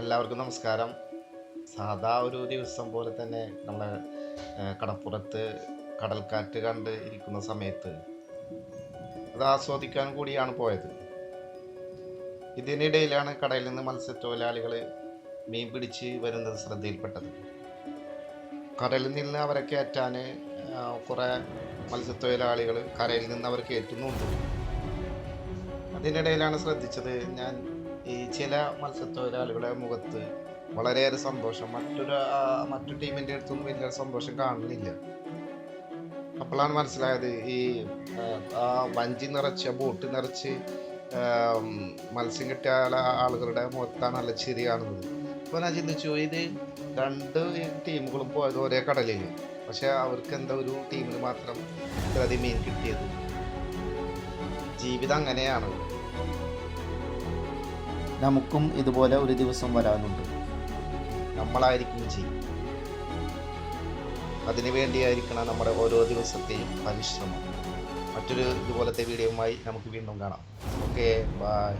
എല്ലാവർക്കും നമസ്കാരം. സാധാ ഒരു ദിവസം പോലെ തന്നെ നമ്മളെ കടപ്പുറത്ത് കടൽക്കാറ്റ് കണ്ട് ഇരിക്കുന്ന സമയത്ത് അത് ആസ്വദിക്കാൻ കൂടിയാണ് പോയത്. ഇതിനിടയിലാണ് കടയിൽ നിന്ന് മത്സ്യത്തൊഴിലാളികൾ മീൻ പിടിച്ച് വരുന്നത് ശ്രദ്ധയിൽപ്പെട്ടത്. കടലിൽ നിന്ന് അവരെ കയറ്റാൻ കുറേ മത്സ്യത്തൊഴിലാളികൾ കരയിൽ നിന്ന് അവർ കയറ്റുന്നുണ്ട്. അതിനിടയിലാണ് ശ്രദ്ധിച്ചത് ഞാൻ ഈ ചില മത്സ്യത്തൊഴിലാളികളുടെ മുഖത്ത് വളരെയേറെ സന്തോഷം. മറ്റു ടീമിൻ്റെ അടുത്തൊന്നും വലിയ സന്തോഷം കാണുന്നില്ല. അപ്പോഴാണ് മനസ്സിലായത് ഈ വഞ്ചി നിറച്ച് ബോട്ട് നിറച്ച് മത്സ്യം കിട്ടിയ ആളുകളുടെ മുഖത്താണ് നല്ല ചിരി കാണുന്നത്. അപ്പോൾ ഞാൻ ചിന്തിച്ചു, ഇത് രണ്ട് ടീമുകളും പോയത് ഒരേ കടലിൽ, പക്ഷെ അവർക്ക് എന്താ ഒരു ടീമിന് മാത്രം ഇത്രയധികം മീൻ കിട്ടിയത്. ജീവിതം അങ്ങനെയാണ്. നമുക്കും ഇതുപോലെ ഒരു ദിവസം വരാനുണ്ട്. നമ്മളായിരിക്കും ചെയ്യും. അതിനു വേണ്ടിയായിരിക്കണം നമ്മുടെ ഓരോ ദിവസത്തെയും പരിശ്രമം. മറ്റൊരു ഇതുപോലത്തെ വീഡിയോയുമായി നമുക്ക് വീണ്ടും കാണാം. Okay, by.